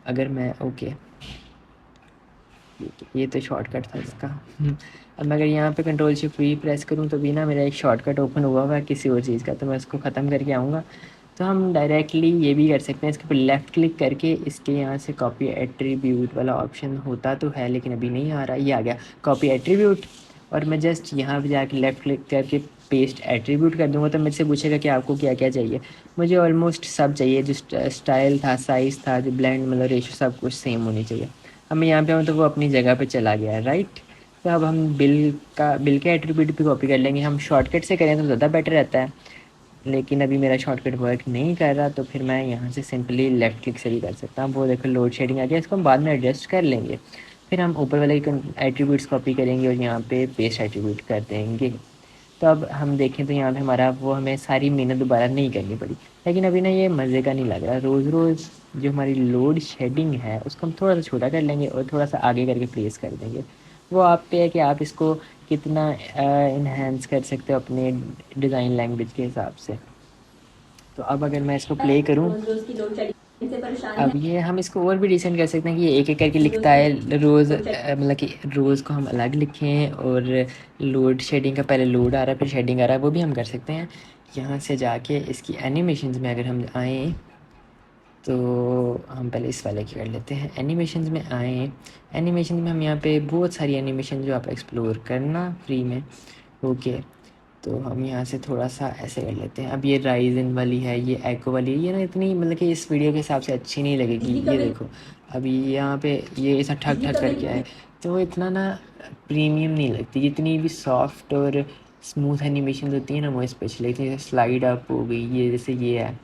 अगर मैं ओके, ये तो शॉर्टकट था इसका। अब मैं अगर यहाँ पे कंट्रोल शिफ्ट वी प्रेस करूँ तो भी ना मेरा एक शॉर्टकट ओपन हुआ हुआ है किसी और चीज़ का, तो मैं उसको ख़त्म करके आऊँगा। तो हम डायरेक्टली ये भी कर सकते हैं, इसके ऊपर लेफ़्ट क्लिक करके इसके यहाँ से कॉपी एट्रीब्यूट वाला ऑप्शन होता तो है लेकिन अभी नहीं आ रहा, ये आ गया कॉपी एट्रीब्यूट। और मैं जस्ट यहाँ पे जाके लेफ़्ट क्लिक करके पेस्ट एट्रीब्यूट कर दूँगा, तो मुझसे पूछेगा कि आपको क्या क्या चाहिए। मुझे ऑलमोस्ट सब चाहिए, जो स्टाइल था, साइज़ था, जो ब्लेंड मतलब रेशो, सब कुछ सेम होनी चाहिए। अब मैं यहाँ पे हूँ तो वो अपनी जगह पे चला गया है, राइट। तो अब हम बिल के एट्रीब्यूट भी कॉपी कर लेंगे। हम शॉर्टकट से करें तो ज़्यादा बेटर रहता है, लेकिन अभी मेरा शॉर्टकट वर्क नहीं कर रहा, तो फिर मैं यहाँ से सिंपली लेफ़्ट क्लिक से भी कर सकता हूँ। वो देखो लोड शेडिंग आ गया, इसको हम बाद में एडजस्ट कर लेंगे। फिर हम ऊपर वाले एट्रीब्यूट्स कॉपी करेंगे और यहाँ पे पेस्ट एट्रीब्यूट कर देंगे। तो अब हम देखें तो यहाँ पे हमारा वो हमें सारी मेहनत दोबारा नहीं करनी पड़ी। लेकिन अभी ना ये मज़े का नहीं लग रहा। रोज़ रोज़ जो हमारी लोड शेडिंग है उसको हम थोड़ा सा छोटा कर लेंगे और थोड़ा सा आगे करके प्लेस कर देंगे। वो आप पे है कि आप इसको कितना इन्हेंस कर सकते हो अपने डिज़ाइन लैंग्वेज के हिसाब से। तो अब अगर मैं इसको प्ले करूँ, रोज रोज की लोड शेडिंग से परेशान अब है। ये हम इसको और भी डिसेंट कर सकते हैं कि ये एक एक करके लिखता है रोज़, लोड मतलब कि रोज़ को हम अलग लिखें और लोड शेडिंग का पहले लोड आ रहा है फिर शेडिंग आ रहा है, वो भी हम कर सकते हैं। यहाँ से जाके इसकी एनिमेशंस में अगर हम आएँ तो हम पहले इस वाले की कर लेते हैं। एनिमेशंस में आएँ, एनिमेशन में हम यहाँ पे बहुत सारी एनिमेशन जो आप एक्सप्लोर करना फ्री में। ओके, तो हम यहाँ से थोड़ा सा ऐसे कर लेते हैं। अब ये राइजन वाली है, ये एको वाली है, ये ना इतनी मतलब कि इस वीडियो के हिसाब से अच्छी नहीं लगेगी। बिजली का ये बिल देखो अभी यहाँ पे ये ऐसा ठक बिजली ठक का बिल करके आए, तो वो इतना ना प्रीमियम नहीं लगती। जितनी भी सॉफ्ट और स्मूथ एनिमेशन होती है ना वो स्पेशली लगती है। जैसे स्लाइड अप हो गई, ये जैसे ये है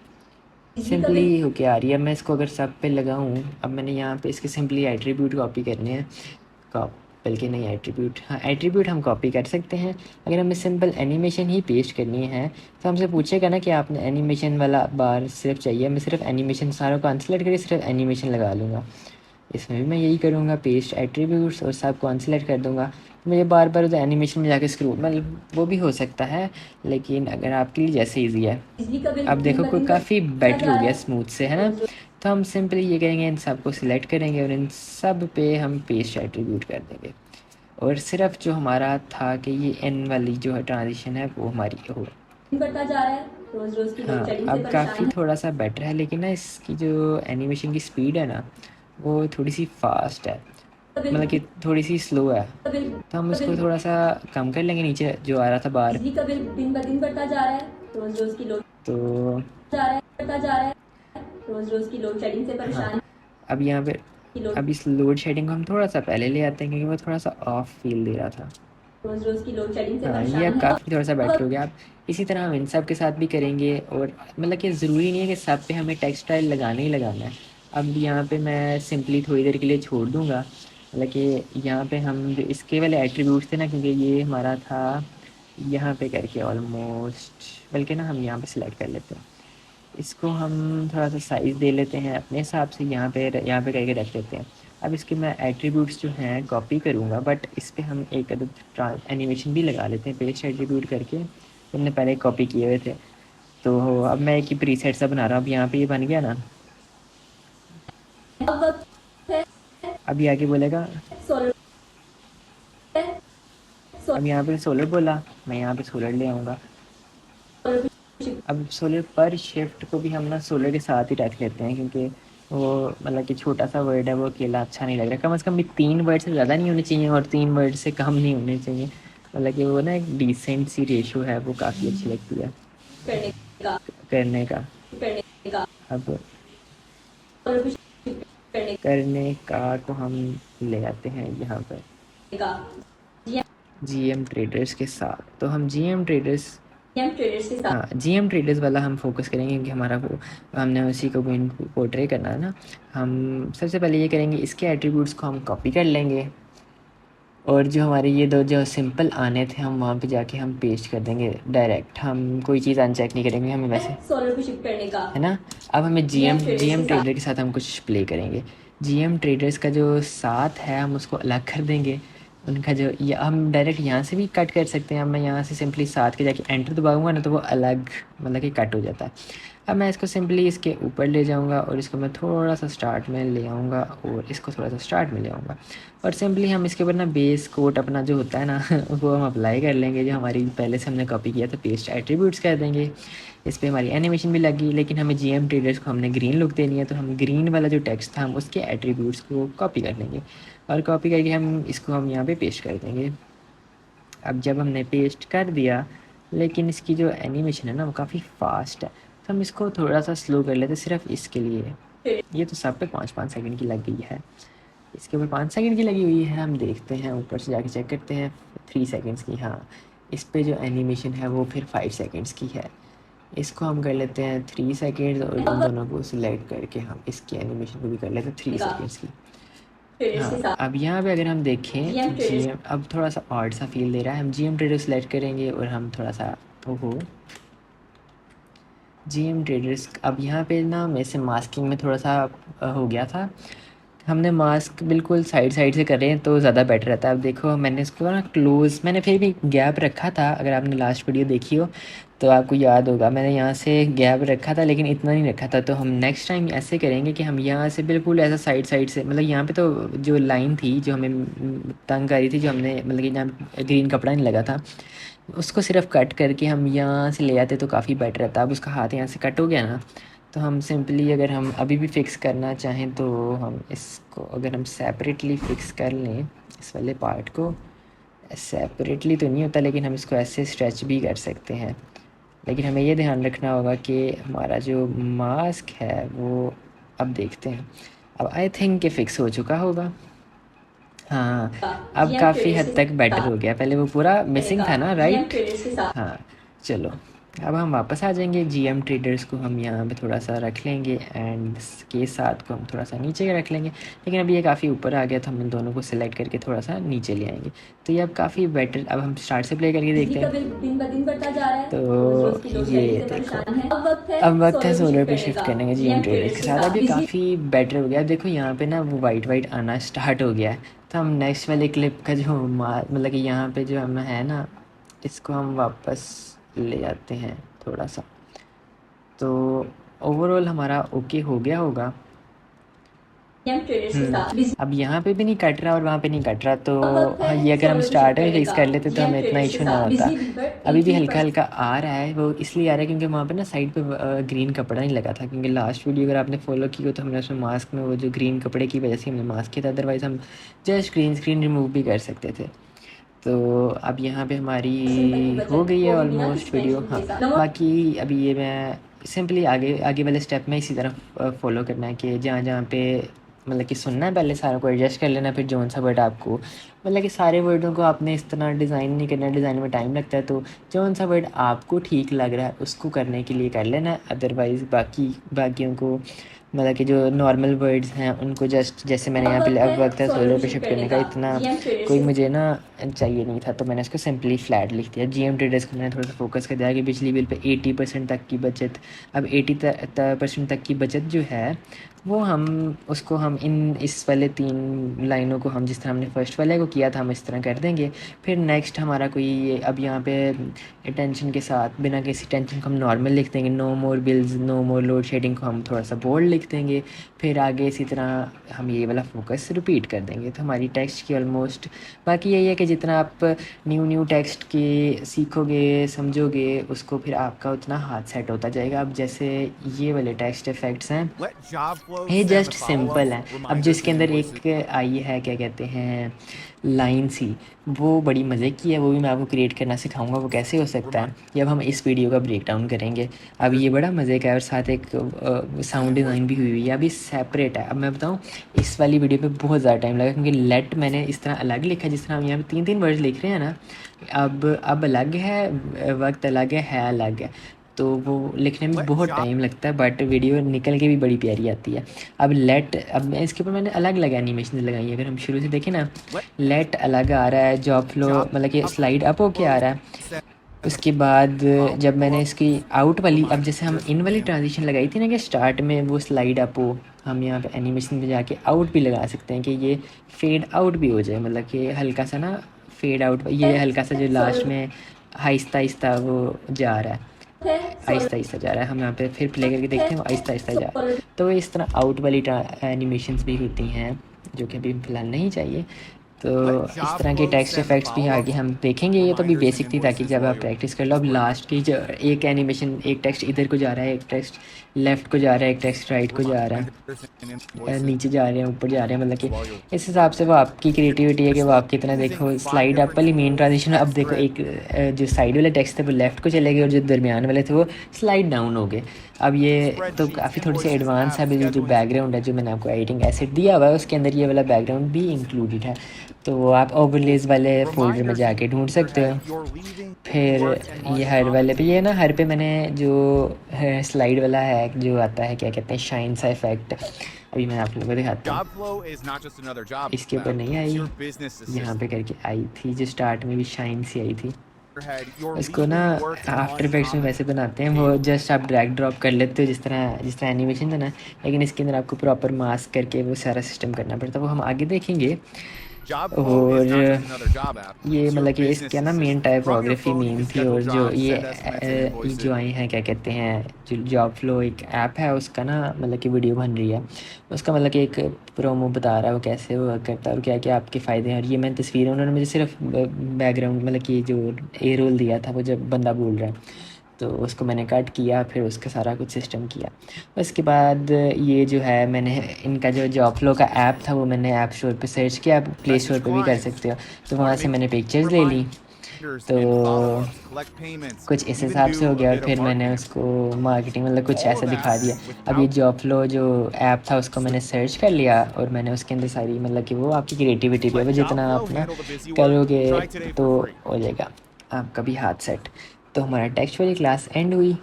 बिजली का बिल सिंपली होके आ रही है। मैं इसको अगर सब पे लगाऊँ, अब मैंने यहाँ पे इसके सिंपली एट्रीब्यूट कॉपी करने हैं। कॉप बल्कि नहीं, एट्रीब्यूट, हाँ एट्रीब्यूट हम कॉपी कर सकते हैं। अगर हमें सिंपल एनिमेशन ही पेस्ट करनी है तो हमसे पूछेगा ना कि आपने एनिमेशन वाला बार सिर्फ चाहिए। मैं सिर्फ एनिमेशन सारों को अनसेलेक्ट करके सिर्फ एनिमेशन लगा लूँगा। इसमें भी मैं यही करूँगा, पेस्ट एट्रीब्यूट्स और सब को अनसेलेक्ट कर दूँगा। तो मुझे बार बार उधर एनिमेशन में जाके स्क्रू, मतलब वो भी हो सकता है, लेकिन अगर आपके लिए जैसे ईजी है। बिजली का बिल अब दिन देखो ब कोई दिन काफ़ी बढ़ता बेटर जा हो रहा गया है। स्मूथ से, है ना। रोज रोज तो हम सिंपली ये करेंगे, इन सबको सिलेक्ट करेंगे और इन सब पे हम पेस्ट एट्रीब्यूट कर देंगे। और सिर्फ जो हमारा था कि ये एन वाली जो है ट्रांजिशन है वो हमारी हो। दिन बढ़ता जा रहा है। रोज रोज की लोड हाँ, शेडिंग से अब काफ़ी परेशान थोड़ा सा बेटर है, लेकिन ना इसकी जो एनिमेशन की स्पीड है ना वो थोड़ी सी फास्ट है, है। मतलब कि थोड़ी सी स्लो है। बिल तो हम बिल उसको थोड़ा सा कम कर लेंगे, नीचे जो आ रहा था बार। बिजली का बिल दिन ब दिन बढ़ता जा रहा है। रोज रोज की लोड तो जा रहा है बढ़ता जा रहा है। रोज रोज की लोड शेडिंग से हाँ, परेशान अब यहाँ पे की लोड अब इस लोड शेडिंग को हम थोड़ा सा पहले ले आते हैं क्योंकि वो थोड़ा सा ऑफ फील दे रहा था। रोज रोज की लोड शेडिंग से हाँ, ये अब परेशान है। काफ़ी थोड़ा सा बेटर हो गया। अब इसी तरह हम इन सब के साथ भी करेंगे, और मतलब कि ज़रूरी नहीं है कि सब पे हमें टेक्सटाइल लगाना ही लगाना है। अब यहाँ पे मैं सिंपली थोड़ी देर के लिए छोड़ दूँगा, मतलब कि यहाँ पे हम जो इसके वाले एट्रीब्यूट्स थे ना, क्योंकि ये हमारा था यहाँ पे करके ऑलमोस्ट, बल्कि ना हम यहाँ पे सिलेक्ट कर लेते हैं। इसको हम थोड़ा सा साइज़ दे लेते हैं अपने हिसाब से, यहाँ पे करके रख देते हैं। अब इसके मैं एट्रीब्यूट्स जो हैं कॉपी करूँगा, बट इस पे हम एक अदद एनिमेशन भी लगा लेते हैं पेस्ट एट्रीब्यूट करके, हमने पहले कॉपी किए हुए थे। तो अब मैं एक ही प्रीसेट सा बना रहा हूँ। अब यहाँ पे ये बन गया ना, अब वक्त है अब ये आगे बोलेगा। सोलर अब यहाँ पे सोलर बोला, मैं यहाँ पे सोलर ले आऊँगा। सोलर अब सोलर पर शिफ्ट को भी हम ना सोलर के साथ ही रख लेते हैं, क्योंकि वो मतलब कि छोटा सा वर्ड है, वो अकेला अच्छा नहीं लग रहा। कम से कम भी 3 वर्ड से ज़्यादा नहीं होने चाहिए और 3 वर्ड से कम नहीं होने चाहिए। मतलब कि वो ना एक डिसेंट सी रेशो है, वो काफ़ी अच्छी लगती है करने का करने का। करने का अब सोलर करने करने का तो हम ले आते हैं यहाँ पर का जीएम जीएम ट्रेडर्स के साथ। तो हम जीएम ट्रेडर्स, ट्रेडर्स के साथ हाँ जीएम ट्रेडर्स वाला हम फोकस करेंगे, क्योंकि हमारा वो हमने उसी को विन पोर्ट्रे करना है ना। हम सबसे पहले ये करेंगे, इसके एट्रीब्यूट्स को हम कॉपी कर लेंगे, और जो हमारे ये दो जो सिंपल आने थे हम वहाँ पे जाके हम पेस्ट कर देंगे डायरेक्ट। हम कोई चीज़ अनचेक नहीं करेंगे, हमें वैसे, सोलर को शिफ्ट करने का है ना। अब हमें जीएम ट्रेडर्स के जीएम साथ ट्रेडर के साथ हम कुछ प्ले करेंगे। जीएम ट्रेडर्स का जो साथ है हम उसको अलग कर देंगे। उनका जो ये हम डायरेक्ट यहाँ से भी कट कर सकते हैं। अब मैं यहाँ से सिंपली साथ के जाके एंटर दबाऊंगा ना तो वो अलग, मतलब कि कट हो जाता है। अब मैं इसको सिंपली इसके ऊपर ले जाऊंगा और इसको मैं थोड़ा सा स्टार्ट में ले आऊँगा और इसको थोड़ा सा स्टार्ट में ले आऊँगा और सिंपली हम इसके ऊपर ना बेस कोट अपना जो होता है ना वो हम अप्लाई कर लेंगे, जो हमारी पहले से हमने कॉपी किया था, पेस्ट एट्रीब्यूट्स कर देंगे। इस पर हमारी एनिमेशन भी लगी, लेकिन हमें GM ट्रेडर्स को हमने ग्रीन लुक देनी है, तो हम ग्रीन वाला जो टेक्स्ट था हम उसके एट्रीब्यूट्स को कॉपी कर लेंगे और कॉपी करके हम इसको हम यहाँ पे पेस्ट कर देंगे। अब जब हमने पेस्ट कर दिया, लेकिन इसकी जो एनिमेशन है ना वो काफ़ी फास्ट है, तो हम इसको थोड़ा सा स्लो कर लेते सिर्फ इसके लिए। ये तो सब पे 5-5 सेकंड की लग गई है, इसके ऊपर 5 सेकंड की लगी हुई है। हम देखते हैं ऊपर से जाके चेक करते हैं 3 सेकंड्स की। हाँ, इस पे जो एनिमेशन है वो फिर 5 सेकंड्स की है। इसको हम कर लेते हैं 3 सेकंड्स और इन दोनों को सिलेक्ट करके हम इसकी एनिमेशन को भी कर लेते हैं 3 सेकंड्स की। ट्रेडर्स के हाँ, साथ अब यहाँ पे अगर हम देखें GM ट्रेडर्स GM अब थोड़ा सा ऑड सा फील दे रहा है। हम GM ट्रेडर्स सेलेक्ट करेंगे और हम थोड़ा सा ओहो GM ट्रेडर्स। अब यहाँ पे ना मेरे से मास्किंग में थोड़ा सा हो गया था। हमने मास्क बिल्कुल साइड साइड से करें तो ज़्यादा बेटर रहता है। अब देखो मैंने इसको ना क्लोज़, मैंने फिर भी गैप रखा था, अगर आपने लास्ट वीडियो देखी हो तो आपको याद होगा मैंने यहाँ से गैप रखा था, लेकिन इतना नहीं रखा था। तो हम नेक्स्ट टाइम ऐसे करेंगे कि हम यहाँ से बिल्कुल ऐसा साइड साइड से, मतलब यहाँ पे तो जो लाइन थी जो हमें तंग कर रही थी, जो हमने मतलब कि जहाँ ग्रीन कपड़ा नहीं लगा था, उसको सिर्फ कट करके हम यहाँ से ले आते तो काफ़ी बेटर रहता। अब उसका हाथ यहाँ से कट हो गया ना, तो हम सिंपली अगर हम अभी भी फ़िक्स करना चाहें तो हम इसको अगर हम सेपरेटली फ़िक्स कर लें, इस वाले पार्ट को सेपरेटली तो नहीं होता, लेकिन हम इसको ऐसे स्ट्रेच भी कर सकते हैं। लेकिन हमें ये ध्यान रखना होगा कि हमारा जो मास्क है वो, अब देखते हैं, अब आई थिंक कि फ़िक्स हो चुका होगा। हाँ, अब GM काफ़ी ट्रेडर्स हद के तक बेटर हो गया, पहले वो पूरा मिसिंग था ना, GM राइट। ट्रेडर्स के साथ हाँ, चलो अब हम वापस आ जाएंगे। GM ट्रेडर्स को हम यहाँ पे थोड़ा सा रख लेंगे एंड के साथ को हम थोड़ा सा नीचे रख लेंगे, लेकिन अब ये काफ़ी ऊपर आ गया तो हम इन दोनों को सिलेक्ट करके थोड़ा सा नीचे ले आएंगे। तो ये अब काफ़ी बेटर, अब हम स्टार्ट से प्ले करके बिजली देखते का हैं। बिल दिन ब दिन बढ़ता जा रहा है। रोज रोज तो की लोड ये शेडिंग से देखो, परेशान है। अब वक्त है सोलर पे करने शिफ्ट का करने का GM GM ट्रेडर्स ट्रेडर्स के के साथ। अब साथ ये बिजली काफ़ी बेटर हो गया। देखो यहाँ पे ना वो वाइट वाइट आना स्टार्ट हो गया है। तो हम नेक्स्ट वाले क्लिप का जो मतलब कि यहाँ पे जो हम है ना, इसको हम वापस ले आते हैं थोड़ा सा, तो ओवरऑल हमारा ओके हो गया होगा। GM ट्रेडर्स के साथ बिजली अब यहाँ पे भी नहीं कट रहा और वहाँ पे नहीं कट रहा, तो अब वक्त हाँ, है ये अगर हम सोलर पे शिफ्ट स्टार्ट में करने फिक्स का कर लेते तो GM हमें इतना ट्रेडर्स के इशू ना साथ होता। बिजली बिल पर अभी भी हल्का 18% हल्का आ रहा है, वो इसलिए आ रहा है क्योंकि वहाँ पे ना साइड पे ग्रीन कपड़ा नहीं लगा था। क्योंकि लास्ट वीडियो अगर आपने फॉलो की हो तो हमने उसमें मास्क में वो जो ग्रीन कपड़े की वजह से हमने मास्क किया था, अदरवाइज़ हम जस्ट ग्रीन स्क्रीन रिमूव भी कर सकते थे। तो अब यहाँ पे तक की हमारी हो बचत, गई है वो भी बिना ऑलमोस्ट किसी वीडियो। टेंशन हाँ, के साथ। नंबर बाकी अभी ये मैं सिंपली आगे आगे वाले स्टेप में इसी तरह फॉलो करना है कि जहाँ जहाँ पे मतलब कि सुनना है, पहले सारों को एडजस्ट कर लेना, फिर जौन सा वर्ड आपको मतलब कि सारे वर्डों को आपने इस तरह डिज़ाइन नहीं करना, डिज़ाइन में टाइम लगता है, तो जौन सा वर्ड आपको ठीक लग रहा है उसको करने के लिए कर लेना है। अदरवाइज़ बाकियों को मतलब कि जो नॉर्मल वर्ड्स हैं उनको जस्ट, जैसे मैंने अब यहाँ पे वक्त अब है वक्त है सोलर सोलर पे पे शिफ्ट शिफ्ट करने करने का, का इतना GM ट्रेडर्स कोई के मुझे ना चाहिए नहीं था, तो मैंने इसको सिंपली फ्लैट लिख दिया। GM ट्रेडर्स को मैंने थोड़ा सा फोकस कर दिया कि बिजली बिल पे 80% तक की बचत। अब 80% तक की बचत जो है वो हम उसको हम इस वाले 3 लाइनों को हम जिस तरह हमने फर्स्ट वाले को किया था हम इस तरह कर देंगे। फिर नेक्स्ट हमारा कोई अब यहाँ पे टेंशन के साथ, बिना किसी टेंशन को हम नॉर्मल लिख देंगे। नो मोर बिल्स नो मोर लोड शेडिंग को हम थोड़ा सा बोल्ड लिख देंगे। फिर आगे इसी तरह हम ये वाला फोकस रिपीट कर देंगे, तो हमारी टेक्स्ट की ऑलमोस्ट, बाकी यही है कि जितना आप न्यू टेक्स्ट के सीखोगे समझोगे उसको फिर आपका उतना हाथ सेट होता जाएगा। अब जैसे ये वाले टेक्स्ट इफेक्ट्स हैं, ये जस्ट सिंपल है। अब जो इसके अंदर एक आई है क्या कहते हैं लाइन सी, वो बड़ी मज़े की है, वो भी मैं आपको क्रिएट करना सिखाऊंगा वो कैसे हो सकता है। ये अब हम इस वीडियो का ब्रेक डाउन करेंगे। अब ये बड़ा मज़े का है और साथ एक साउंड डिज़ाइन भी हुई हुई है, अभी सेपरेट है। अब मैं बताऊँ, इस वाली वीडियो पे बहुत ज़्यादा टाइम लगा क्योंकि लेट मैंने इस तरह अलग लिखा है, जिस तरह हम यहाँ पे 3-3 वर्ड्स लिख रहे हैं ना, अब अलग है, वक्त अलग है अलग है, तो वो लिखने में बहुत टाइम लगता है, बट वीडियो निकल के भी बड़ी प्यारी आती है। अब लेट, अब इसके ऊपर मैंने अलग अलग एनिमेशन लगाई है। अगर हम शुरू से देखें ना, लेट अलग आ रहा है, जॉब फ्लो मतलब कि स्लाइड अप होके आ रहा है। उसके बाद जब मैंने इसकी आउट वाली, अब जैसे हम इन वाली ट्रांजिशन लगाई थी ना कि स्टार्ट में वो स्लाइड अप हो, हम यहाँ पे एनिमेशन में जाके आउट भी लगा सकते हैं कि ये फेड आउट भी हो जाए, मतलब कि हल्का सा ना फेड आउट, ये हल्का सा जो लास्ट सोलर में आहिस्ता आहिस्ता वो जा रहा है, है आहिस्ता आहिस्ता जा रहा है। हम यहाँ पे फिर प्ले करके देखते हैं, वो आहिस्ता आहिस्ता जा रहा है। सॉलिड तो इस तरह आउट वाली एनिमेशंस भी होती हैं जो कि अभी फ़िलहाल नहीं चाहिए। तो इस तरह के टेक्स्ट इफ़ेक्ट्स भी आगे हम देखेंगे। ये तो अभी बेसिक थी ताकि जब आप प्रैक्टिस कर लो। अब लास्ट की जो एक एनिमेशन, एक टेक्स्ट इधर को जा रहा है, एक टेक्स्ट लेफ़्ट को जा रहा है, एक टेक्स्ट राइट को जा रहा है, नीचे जा रहे हैं, ऊपर जा रहे हैं, मतलब कि इस हिसाब से वो आपकी क्रिएटिविटी है कि वो आप कितना देखो। स्लाइड अप वाली मेन ट्रांजिशन, अब देखो एक जो साइड वाले टेक्स्ट थे वो लेफ़्ट को चले गए और जो दरमियान वाले थे वो स्लाइड डाउन हो गए। अब ये तो काफ़ी थोड़ी सी एडवांस है। अभी जो बैकग्राउंड है जो मैंने आपको एडिटिंग एसेट दिया हुआ है उसके अंदर ये वाला बैकग्राउंड भी इंक्लूडेड है। तो वो आप ओवरलेज वाले फोल्डर में जाके ढूंढ सकते हो। फिर ये हर वाले पे, ये ना हर पे मैंने जो स्लाइड वाला है जो आता है, क्या कहते हैं, शाइन सा इफेक्ट, अभी मैं आप लोगों को दिखाता हूँ। इसके ऊपर नहीं आई, यहाँ पे करके आई थी जो स्टार्ट में भी शाइन सी आई थी। इसको ना आफ्टर इफेक्ट्स में वैसे बनाते हैं, वो जस्ट आप ड्रैग ड्रॉप कर लेते हो जिस तरह एनिमेशन था ना, लेकिन इसके अंदर आपको प्रॉपर मास्क करके वो सारा सिस्टम करना पड़ता है। वो हम आगे देखेंगे। और ये मतलब कि इसका ना मेन टाइपोग्राफी मेन थी। और जो ये जो आई हैं, क्या कहते हैं, जो जॉब फ्लो एक ऐप है उसका ना मतलब कि वीडियो बन रही है, उसका मतलब कि एक प्रोमो बता रहा है वो कैसे वर्क करता है और क्या क्या आपके फ़ायदे हैं। और ये मैंने तस्वीरें, उन्होंने मुझे सिर्फ बैकग्राउंड मतलब कि जो ए रोल दिया था वो जब बंदा बोल रहा है तो उसको मैंने कट किया, फिर उसका सारा कुछ सिस्टम किया। उसके बाद ये जो है मैंने इनका जो जॉब फ्लो का ऐप था वो मैंने ऐप स्टोर पे सर्च किया, आप प्ले स्टोर पे भी कर सकते हो। तो वहाँ से मैंने पिक्चर्स ले ली, तो कुछ इस हिसाब से हो गया। और फिर मैंने उसको मार्केटिंग मतलब कुछ ऐसा दिखा दिया। अब ये जॉब फ्लो जो ऐप था उसको मैंने सर्च कर लिया और मैंने उसके अंदर सारी मतलब कि वो आपकी क्रिएटिविटी पे वो जितना आप ना करोगे तो हो जाएगा आपका भी हाथ सेट। तो हमारा टेक्स्ट वाली क्लास एंड हुई।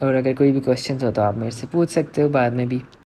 और अगर कोई भी क्वेश्चन हो तो आप मेरे से पूछ सकते हो बाद में भी।